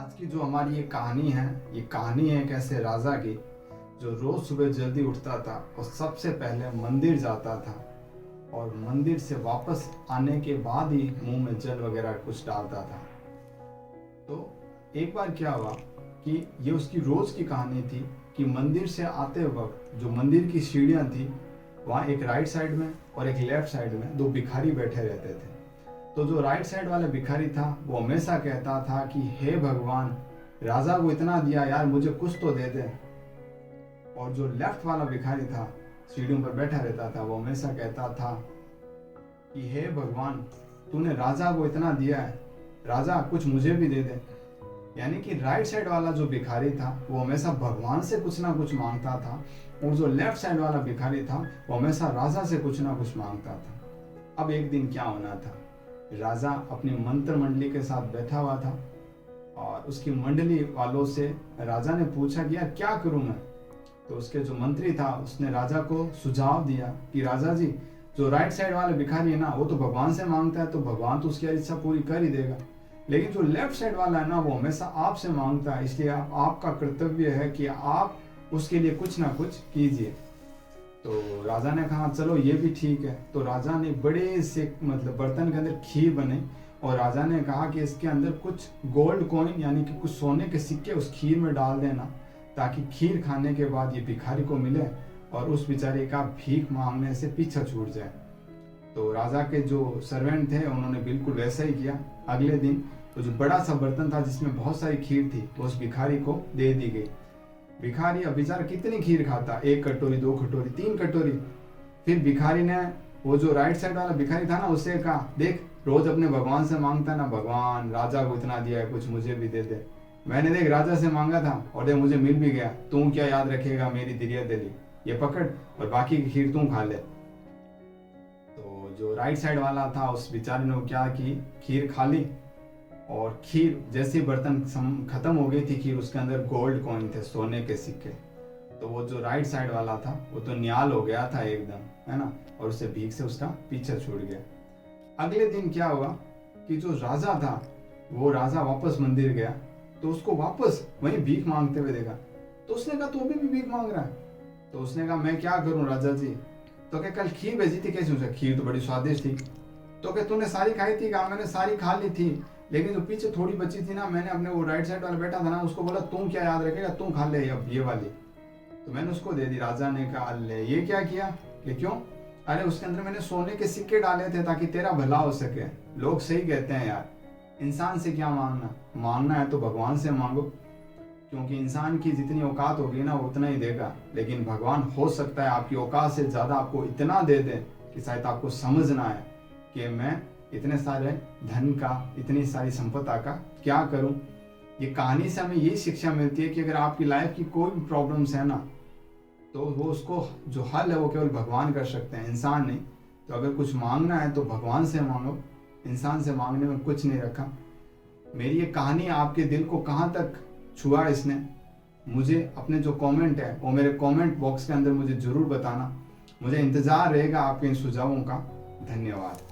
आज की जो हमारी ये कहानी है, ये कहानी है एक ऐसे राजा की जो रोज सुबह जल्दी उठता था और सबसे पहले मंदिर जाता था और मंदिर से वापस आने के बाद ही मुंह में जल वगैरह कुछ डालता था। तो एक बार क्या हुआ कि ये उसकी रोज की कहानी थी कि मंदिर से आते वक्त जो मंदिर की सीढ़ियाँ थी, वहाँ एक राइट साइड में और एक लेफ्ट साइड में दो भिखारी बैठे रहते थे। तो जो राइट साइड वाला भिखारी था वो हमेशा कहता था कि हे भगवान, राजा को इतना दिया यार, मुझे कुछ तो दे दे। और जो लेफ्ट वाला भिखारी था, सीढ़ियों पर बैठा रहता था, वो हमेशा कहता था कि हे भगवान, तूने राजा को इतना दिया है, राजा कुछ मुझे भी दे दे। यानी कि राइट साइड वाला जो भिखारी था वो हमेशा भगवान से कुछ ना कुछ मांगता था और जो लेफ्ट साइड वाला भिखारी था वो हमेशा राजा से कुछ ना कुछ मांगता था। अब एक दिन क्या होना था, राजा अपनी मंत्र मंडली के साथ बैठा हुआ था और उसकी मंडली वालों से राजा ने पूछा कि यार क्या करूं मैं। तो उसके जो मंत्री था उसने राजा को सुझाव दिया कि राजा जी, जो राइट साइड वाले भिखारी है ना, वो तो भगवान से मांगता है तो भगवान तो उसकी इच्छा पूरी कर ही देगा, लेकिन जो लेफ्ट साइड वाला है ना, वो हमेशा आपसे मांगता है, इसलिए आपका कर्तव्य है कि आप उसके लिए कुछ ना कुछ कीजिए। तो राजा ने कहा चलो ये भी ठीक है। तो राजा ने बड़े से बर्तन के अंदर खीर बने और राजा ने कहा कि इसके अंदर कुछ गोल्ड कॉइन यानी कि कुछ सोने के सिक्के उस खीर में डाल देना, ताकि खीर खाने के बाद ये भिखारी को मिले और उस बेचारे का भीख मांगने से पीछा छूट जाए। तो राजा के जो सर्वेंट थे उन्होंने बिल्कुल वैसा ही किया। अगले दिन तो जो बड़ा सा बर्तन था जिसमें बहुत सारी खीर थी वो उस भिखारी को दे दी गई। भिखारी अब बेचारा कितनी खीर खाता, 1 कटोरी, 2 कटोरी, 3 कटोरी। फिर भिखारी ने, वो जो राइट साइड वाला भिखारी था ना, उससे कहा देख, रोज अपने भगवान से मांगता है ना, भगवान राजा को इतना दिया है, कुछ मुझे भी दे दे। मैंने देख राजा से मांगा था और देख मुझे मिल भी गया, तू क्या याद रखेगा मेरी दिरिया दिली, ये पकड़ और बाकी की खीर तू खा ले। तो जो राइट साइड वाला था उस बेचारे ने क्या की, खीर खा ली और खीर जैसे बर्तन खत्म हो गई थी खीर, उसके अंदर गोल्ड कॉइन थे, सोने के सिक्के। तो वो जो राइट साइड वाला था वो तो निहाल हो गया था एकदम, है ना, और उससे भीख से उसका पीछा छूट गया। अगले दिन क्या हुआ कि जो राजा था वो राजा वापस मंदिर गया तो उसको वापस वहीं भीख मांगते हुए देखा। तो उसने कहा तू अभी भी भीख मांग रहा है? तो उसने कहा मैं क्या करूं राजा जी। तो क्या कल खीर भेजी थी, कैसी उसे, खीर तो बड़ी स्वादिष्ट थी। तो क्या तूने सारी खाई थी? कहा मैंने सारी खा ली थी, लेकिन जो पीछे थोड़ी बची थी ना, मैंने अपने वो राइट साइड वाला बैठा था ना, उसको बोला तुम क्या याद रखेगा, तुम खा ले अब ये वाली। तो मैंने उसको दे दी। राजा ने कहा अल्ले ये क्या किया? कि क्यों? अरे उसके अंदर मैंने सोने के सिक्के डाले थे ताकि तेरा भला हो सके। लोग सही कहते हैं यार, इंसान से क्या मांगना, मांगना है तो भगवान से मांगो, क्योंकि इंसान की जितनी औकात होगी ना वो उतना ही देगा, लेकिन भगवान हो सकता है आपकी औकात से ज्यादा आपको इतना दे दे कि शायद आपको समझ ना आए कि मैं इतने सारे धन का, इतनी सारी संपदा का क्या करूं। ये कहानी से हमें यही शिक्षा मिलती है कि अगर आपकी लाइफ की कोई भी प्रॉब्लम्स है ना, तो वो उसको जो हल है वो केवल भगवान कर सकते हैं, इंसान नहीं। तो अगर कुछ मांगना है तो भगवान से मांगो, इंसान से मांगने में कुछ नहीं रखा। मेरी ये कहानी आपके दिल को कहाँ तक छुआ इसने, मुझे अपने जो कमेंट है वो मेरे कमेंट बॉक्स के अंदर मुझे ज़रूर बताना। मुझे इंतज़ार रहेगा आपके इन सुझावों का। धन्यवाद।